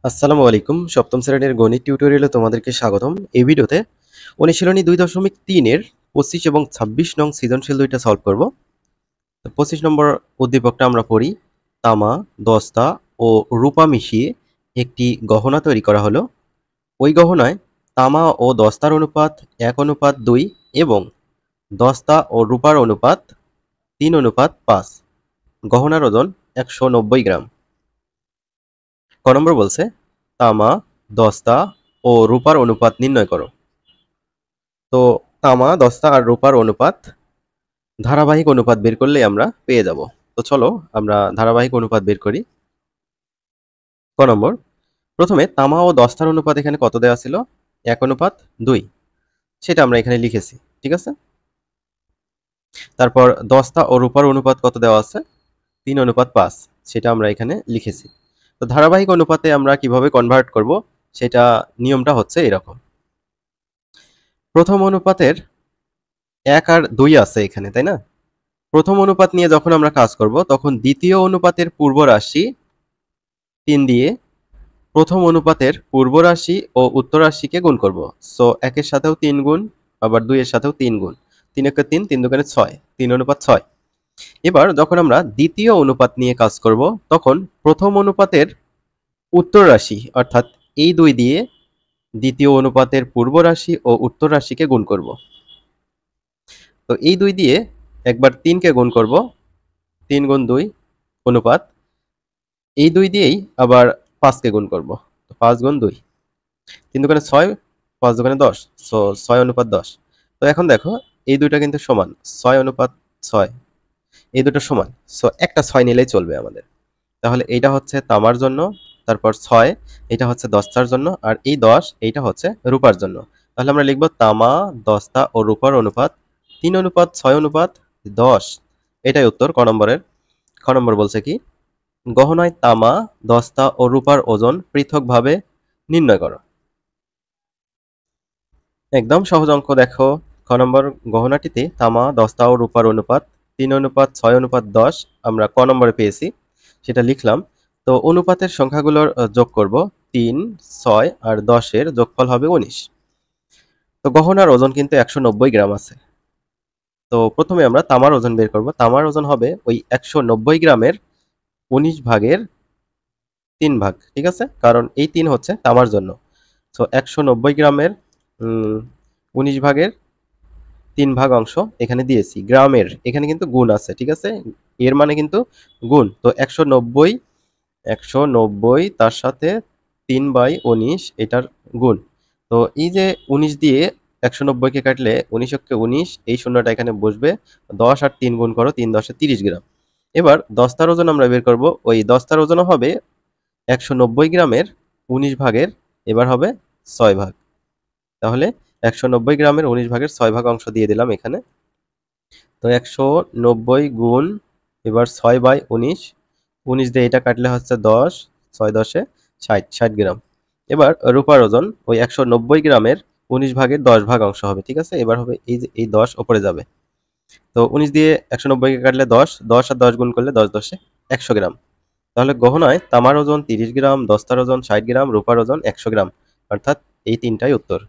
আসসালামু আলাইকুম। সপ্তম শ্রেণীর গণিত টিউটোরিয়ালে তোমাদেরকে স্বাগতম। এই ভিডিওতে অনুশীলনী ২.৩ এর ২৫ এবং ২৬ নং সৃজনশীল ২টা সলভ করব। তো ২৫ নম্বর উদ্দীপকটা আমরা পড়ি। তামা, দস্তা ও রূপা মিশিয়ে একটি গহনা তৈরি করা হলো। ওই গহনায় তামা ও দস্তার অনুপাত ১:২ এবং দস্তা ও রূপার অনুপাত ৩:৫। গহনার ওজন ১৯০ গ্রাম। ক নম্বর বলছে তামা, দস্তা ও রূপার অনুপাত নির্ণয় করো। তো তামা, দস্তা আর রূপার অনুপাত ধারাবাহিক অনুপাত বের করলেই আমরা পেয়ে যাব। তো চলো আমরা ধারাবাহিক অনুপাত বের করি। ক নম্বর, প্রথমে তামা ও দস্তার অনুপাত এখানে কত দেওয়া ছিল? ১:২। সেটা আমরা এখানে লিখেছি, ঠিক আছে। তারপর দস্তা ও রূপার অনুপাত কত দেওয়া আছে? ৩:৫। সেটা আমরা এখানে লিখেছি। তো ধারাবাহিক অনুপাতে আমরা কিভাবে কনভার্ট করব সেটা নিয়মটা হচ্ছে এরকম। প্রথম অনুপাতের ১ আর ২ আছে এখানে, তাই না? প্রথম অনুপাত নিয়ে যখন আমরা কাজ করব তখন দ্বিতীয় অনুপাতের পূর্ব রাশি ৩ দিয়ে প্রথম অনুপাতের পূর্ব রাশি ও উত্তর রাশিকে গুণ করব। সো ১ এর সাথেও ৩ গুণ, আবার ২ এর সাথেও ৩ গুণ। ৩ একে ৩, ৩ দুগুণে ৬, ৩:৬। এবার যখন আমরা দ্বিতীয় অনুপাত নিয়ে কাজ করব তখন প্রথম অনুপাতের উত্তর রাশি অর্থাৎ এই ২ দিয়ে দ্বিতীয় অনুপাতের পূর্ব রাশি ও উত্তর রাশিকে গুণ করব। তো এই ২ দিয়ে একবার ৩ কে গুণ করব, ৩ গুণ ২ অনুপাত। এই ২ দিয়েই আবার ৫ কে গুণ করব। তো ৫ গুণ ২, ৩ দুগুণে ৬, ৫ দুগুণে ১০, সো ৬:১০। তো এখন দেখো এই দুইটা কিন্তু সমান, ৬:৬। এই দুটো সমান, সো একটা ৬ নিলেই চলবে আমাদের। তাহলে এইটা হচ্ছে তামার জন্য, তারপর ৬ এটা হচ্ছে দস্তার জন্য, আর এই ১০ এইটা হচ্ছে রূপার জন্য। তাহলে আমরা লিখব তামা, দস্তা ও রূপার অনুপাত ৩:৬:১০। এটাই উত্তর ক নম্বরের। খ নম্বর বলছে কি, গহনায় তামা, দস্তা ও রূপার ওজন পৃথকভাবে নির্ণয় করো। একদম সহজ অঙ্ক দেখো। খ নম্বর, গহনাটিতে তামা, দস্তা ও রূপার অনুপাত ৩:৬:১০ আমরা ক নম্বরে পেয়েছি, সেটা লিখলাম। তো অনুপাতের সংখ্যাগুলোর যোগ করব। ৩, ৬ আর ১০ এর যোগফল হবে ১৯। তো গহনার ওজন কিন্তু ১৯০ গ্রাম আছে। তো প্রথমে আমরা তামার ওজন বের করব। তামার ওজন হবে ওই ১৯০ গ্রামের ১৯ ভাগের ৩ ভাগ, ঠিক আছে, কারণ এই ৩ হচ্ছে তামার জন্য। সো ১৯০ গ্রামের ১৯ ভাগের ৩ ভাগ অংশ এখানে দিয়েছি। গ্রামের এখানে কিন্তু গুণ আছে, ঠিক আছে, এর মানে কিন্তু গুণ। তো ১৯০ তার সাথে ৩/১৯ এটার গুণ। তো এই যে ১৯ দিয়ে ১৯০ কে কাটলে ১৯ কে ১৯, এই শূন্যটা এখানে বসবে। ১০ আর ৩ গুণ করো, ৩ × ৩০ গ্রাম। এবার দস্তার ওজন আমরা বের করব। ওই দস্তার ওজনও হবে ১৯০ গ্রামের ১৯ ভাগের, এবার হবে ৬ ভাগ। তাহলে ১৯০ গ্রামের ১৯ ভাগের ৬ ভাগ অংশ দিয়ে দিলাম এখানে। তো ১৯০ গুণ, এবার ৬/১৯, ১৯ দিয়ে এটা কাটলে হচ্ছে ১০, ৬×১০ = ৬০ গ্রাম। এবার রূপার ওজন ওই ১৯০ গ্রামের ১৯ ভাগের ১০ ভাগ অংশ হবে, ঠিক আছে। এবার হবে এই যে এই ১০ ওপরে যাবে। তো ১৯ দিয়ে ১৯০ কে কাটলে ১০, ১০ আর ১০ গুণ করলে ১০×১০ = ১০০ গ্রাম। তাহলে গহনায় তামার ওজন ৩০ গ্রাম, দস্তার ওজন ৬০ গ্রাম, রূপার ওজন ১০০ গ্রাম, অর্থাৎ এই তিনটাই উত্তর।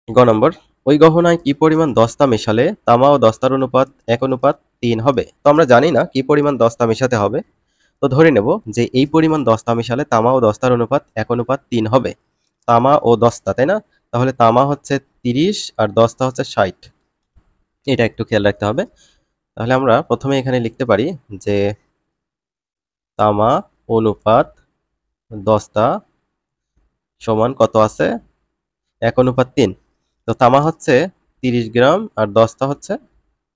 গ নম্বর, ওই গহনায় কি পরিমাণ দস্তা মেশালে তামা ও দস্তার অনুপাত ১:৩ হবে? তো আমরা জানি না কি পরিমাণ দস্তা মেশাতে হবে। তো ধরে নেব যে এই পরিমাণ দস্তা মেশালে তামা ও দস্তার অনুপাত ১:৩ হবে। তামা ও দস্তা, তাই না? তাহলে তামা হচ্ছে ৩০ আর দস্তা হচ্ছে ৬০। এটা একটু খেয়াল রাখতে হবে। তাহলে আমরা প্রথমে এখানে লিখতে পারি যে তামা অনুপাত দস্তা সমান কত আছে? ১:৩। তো তামা হচ্ছে ৩০ গ্রাম আর দস্তা হচ্ছে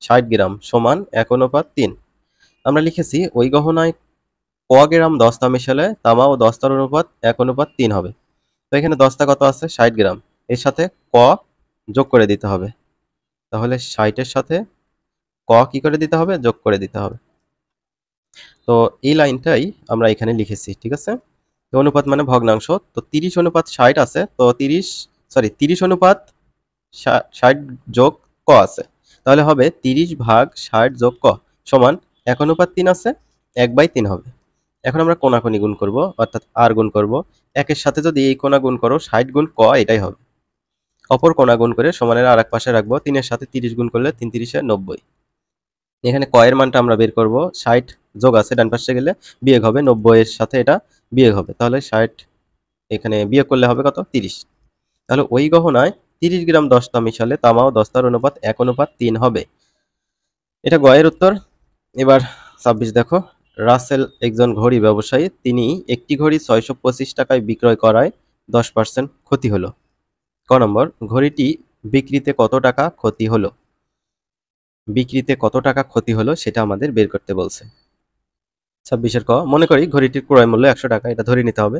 ৬০ গ্রাম সমান ১:৩। আমরা লিখেছি ওই গহনায় ক গ্রাম দস্তা মেশালে তামা ও দস্তার অনুপাত ১:৩ হবে। তো এখানে দস্তা কত আছে? ৬০ গ্রাম। এর সাথে ক যোগ করে দিতে হবে। তাহলে ৬০ এর সাথে ক কি করে দিতে হবে? যোগ করে দিতে হবে। তো এই লাইনটাই আমরা এখানে লিখেছি, ঠিক আছে। তো অনুপাত মানে ভগ্নাংশ। তো ৩০:৬০ আছে। তো ৩০:৬০ যোগ ক আছে। তাহলে হবে ৩০ ভাগ ৬০ যোগ ক সমান ১:৩ আছে, ১/৩ হবে। এখন আমরা কোনাকুনি গুণ করব, অর্থাৎ আর গুণ করব। একের সাথে যদি এই কোনা গুণ করো 60 গুণ ক, এটাই হবে। অপর কোনা গুণ করে সমানের আর এক পাশে রাখবো। 3 এর সাথে 30 গুণ করলে 3 × 30 = 90। এখানে ক এর মানটা আমরা বের করব। 60 যোগ আছে ডান পাশে গেলে বিয়োগ হবে, 90 এর সাথে এটা বিয়োগ হবে, তাহলে 60 এখানে বিয়োগ করলে হবে কত? 30। তাহলে ওই গহনায় 30 গ্রাম দস্তা মিশালে তামা ও দস্তার অনুপাত 1:3 হবে। এটা গ এর উত্তর। এবার 26 দেখো, রাসেল একজন ঘড়ি ব্যবসায়ী। তিনি একটি ঘড়ি 625 টাকায় বিক্রয় করায় 10% ক্ষতি হলো। ক নম্বর, ঘড়িটি বিক্রিতে কত টাকা ক্ষতি হলো? বিক্রিতে কত টাকা ক্ষতি হলো সেটা আমাদের বের করতে বলছে। 26-এর ক, মনে করি ঘড়িটির ক্রয় মূল্য 100 টাকা, এটা ধরে নিতে হবে।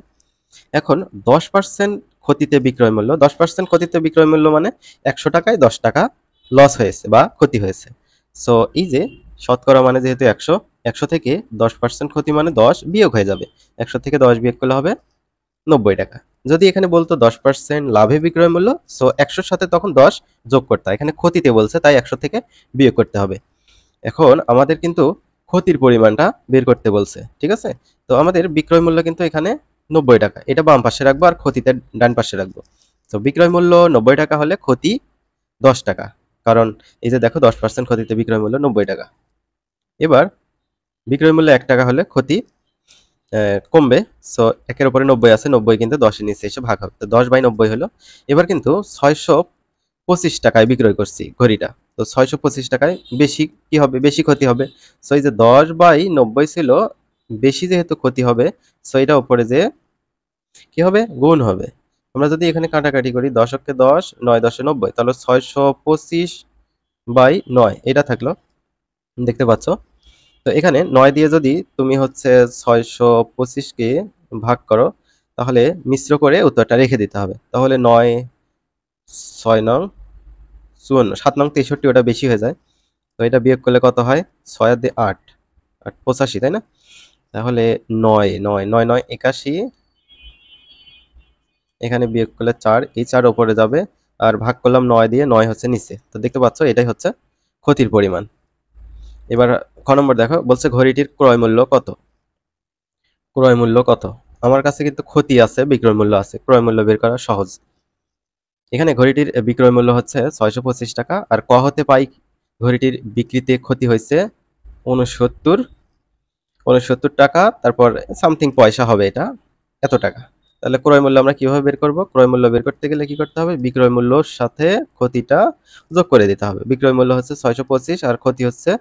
এখন 10% ক্ষতিতে বিক্রয় মূল্য, 10% ক্ষতিতে বিক্রয় মূল্য মানে 100 টাকায় 10 টাকা লস হয়েছে বা ক্ষতি হয়েছে। সো এই যে শতকরা মানে যেহেতু 100, 100 থেকে 10% ক্ষতি মানে 10 বিয়োগ হয়ে যাবে। 100 থেকে 10 বিয়োগ করলে হবে 90 টাকা। যদি এখানে বলতো 10% লাভে বিক্রয় মূল্য, সো 100-র সাথে তখন 10 যোগ করতে হয়। এখানে ক্ষতিতে বলছে তাই 100 থেকে বিয়োগ করতে হবে। এখন আমাদের কিন্তু ক্ষতির পরিমাণটা বের করতে বলছে, ঠিক আছে? তো আমাদের বিক্রয় মূল্য কিন্তু এখানে 90 টাকা, এটা বাম পাশে রাখবো আর ক্ষতিতে ডান পাশে রাখবো। তো বিক্রয় মূল্য 90 টাকা হলে ক্ষতি 10 টাকা, কারণ এই যে দেখো 10% ক্ষতিতে বিক্রয় মূল্য 90 টাকা। এবার বিক্রয় মূল্য 1 টাকা হলে ক্ষতি কমবে। সো 1-এর উপরে 90 আছে, 90 কিন্তু 10-এর নিচে এসে ভাগ হবে, তো 10/90 হলো। এবার কিন্তু 625 টাকায় বিক্রয় করছি ঘড়িটা, তো 625 টাকায় বেশি কি হবে? বেশি ক্ষতি হবে। সো এই যে 10/90 ছিল, বেশি যেহেতু ক্ষতি হবে, সো এটা উপরে যে কি হবে? গুণ হবে। আমরা যদি এখানে কাটাকাটি করি, 10-কে 10, 9×10 = 90, তাহলে 625/9 এটা থাকলো, দেখতে পাচ্ছ? তো এখানে 9 দিয়ে যদি তুমি হচ্ছে 625-কে ভাগ করো, তাহলে মিশ্র করে উত্তরটা রেখে দিতে হবে। তাহলে 9, 6 নং 54, 7 নং 63, ওটা বেশি হয়ে যায়। তো এটা বিয়োগ করলে কত হয়? 6 আর 2 8, 8 85, তাই না? তাহলে 9, 9, 9, 9 81, এখানে বিয়োগ করলে 4, এই 4 উপরে যাবে, আর ভাগ করলাম 9 দিয়ে, 9 হচ্ছে নিচে। তো দেখতে পাচ্ছ এটাই হচ্ছে ক্ষতির পরিমাণ। এবার খ নম্বর দেখো, বলছে ঘড়িটির ক্রয় মূল্য কত? ক্রয় মূল্য কত? আমার কাছে কিন্তু ক্ষতি আছে, বিক্রয় মূল্য আছে, ক্রয় মূল্য বের করা সহজ। এখানে ঘড়িটির বিক্রয় মূল্য হচ্ছে 625 টাকা, আর ক হতে পাই ঘড়িটির বিক্রিতে ক্ষতি হয়েছে 69 টাকা, তারপর সামথিং পয়সা হবে, এটা এত টাকা। তাহলে ক্রয় মূল্য আমরা কিভাবে বের করব? ক্রয় মূল্য বের করতে গেলে কি করতে হবে? বিক্রয় মূল্যর সাথে ক্ষতিটা যোগ করে দিতে হবে। বিক্রয় মূল্য হচ্ছে 625 আর ক্ষতি হচ্ছে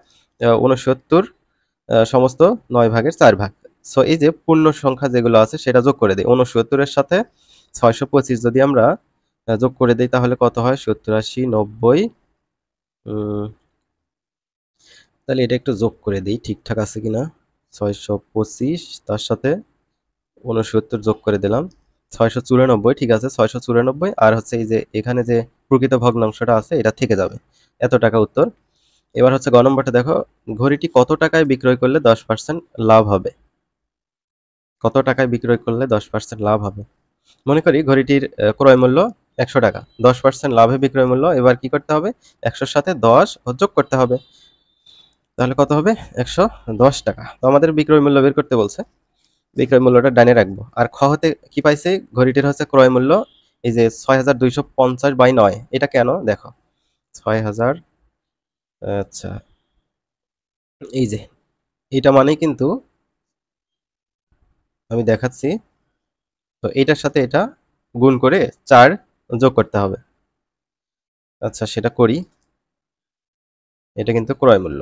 69, সমস্ত 9/4 ভাগ। সো এই যে পূর্ণ সংখ্যা যেগুলো আছে সেটা যোগ করে দিই। 69-এর সাথে 625 যদি আমরা যোগ করে দিই, তাহলে কত হয়? 70, 80, 90। তাহলে এটা একটু যোগ করে দিই, ঠিকঠাক আছে কিনা। 625 তার সাথে 69 যোগ করে দিলাম, 694, ঠিক আছে। 694, আর হচ্ছে এই যে এখানে যে প্রকৃত ভগ্নাংশটা আছে এটা থেকে যাবে, এত টাকা উত্তর। এবার হচ্ছে গ নম্বরটা দেখো, ঘড়িটি কত টাকায় বিক্রয় করলে 10% লাভ হবে? কত টাকায় বিক্রয় করলে 10% লাভ হবে? মনে করি ঘড়িটির ক্রয় মূল্য 100 টাকা, 10% লাভে বিক্রয় মূল্য। এবার কি করতে হবে? 100-র সাথে 10 যোগ করতে হবে, তাহলে কত হবে? 110 টাকা। তো আমাদের বিক্রয় মূল্য বের করতে বলছে, বিক্রয় মূল্যটা ডানে রাখবো। আর খ হতে কি পাইছে? ঘড়িটির হচ্ছে ক্রয় মূল্য এই যে 6250/9, এটা কেন দেখো 6000, আচ্ছা এই যে এটা মানেই কিন্তু আমি দেখাচ্ছি, তো এটার সাথে এটা গুণ করে 4 যোগ করতে হবে। আচ্ছা সেটা করি, এটা কিন্তু ক্রয় মূল্য।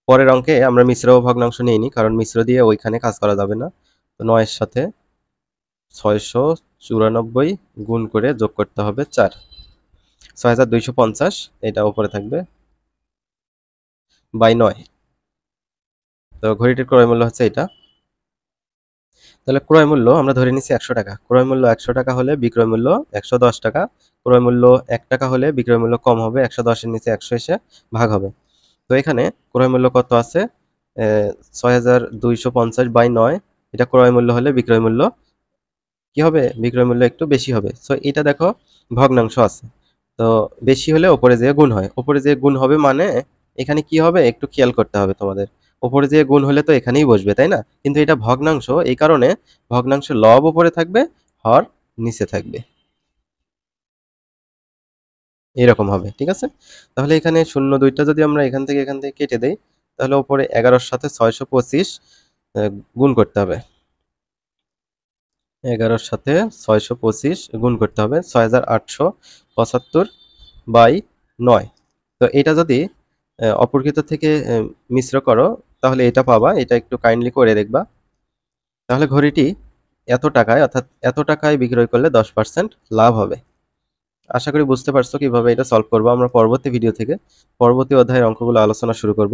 পরের অঙ্কে আমরা মিশ্র ও ভগ্নাংশ নিইনি, কারণ মিশ্র দিয়ে ওইখানে কাজ করা যাবে না। তো 9 এর সাথে 694 গুণ করে যোগ করতে হবে 4, 6250, এটা উপরে থাকবে বাই 9। তো ঘড়িটির ক্রয় মূল্য হচ্ছে এটা। তাহলে ক্রয় মূল্য আমরা ধরে নিচ্ছি 100 টাকা। ক্রয় মূল্য 100 টাকা হলে বিক্রয় মূল্য 110 টাকা। ক্রয় মূল্য 1 টাকা হলে বিক্রয় মূল্য কম হবে, 110-এর নিচে 100 এসে ভাগ হবে। তো এখানে ক্রয় মূল্য কত আছে? 6250/9, এটা ক্রয় মূল্য হলে বিক্রয় মূল্য কি হবে? বিক্রয় মূল্য একটু বেশি হবে। সো এটা দেখো ভগ্নাংশ আছে, তো বেশি হলে ওপরে যেয়ে গুণ হয়। ওপরে যেয়ে গুণ হবে মানে এখানে কি হবে একটু খেয়াল করতে হবে তোমাদের। উপরে যে গুণ হলে তো এখানেই বসবে, তাই না? কিন্তু এটা ভগ্নাংশ, এই কারণে ভগ্নাংশের লব উপরে থাকবে, হর নিচে থাকবে। এরকম হবে, ঠিক আছে? তাহলে এখানে 0 2টা যদি আমরা এখান থেকে কেটে দেই, তাহলে উপরে 11-র সাথে 625 গুণ করতে হবে। 11-র সাথে 625 গুণ করতে হবে, 6875/9। তো এটা যদি অপরকৃত থেকে মিশ্র করো, তাহলে এটা পাবা। এটা একটু কাইন্ডলি করে দেখবা। তাহলে ঘড়িটি এত টাকায়, অর্থাৎ এত টাকায় বিক্রয় করলে 10% লাভ হবে। আশা করি বুঝতে পারছো কিভাবে এটা সলভ করবো। আমরা পরবর্তী ভিডিও থেকে পরবর্তী অধ্যায়ের অঙ্কগুলো আলোচনা শুরু করব।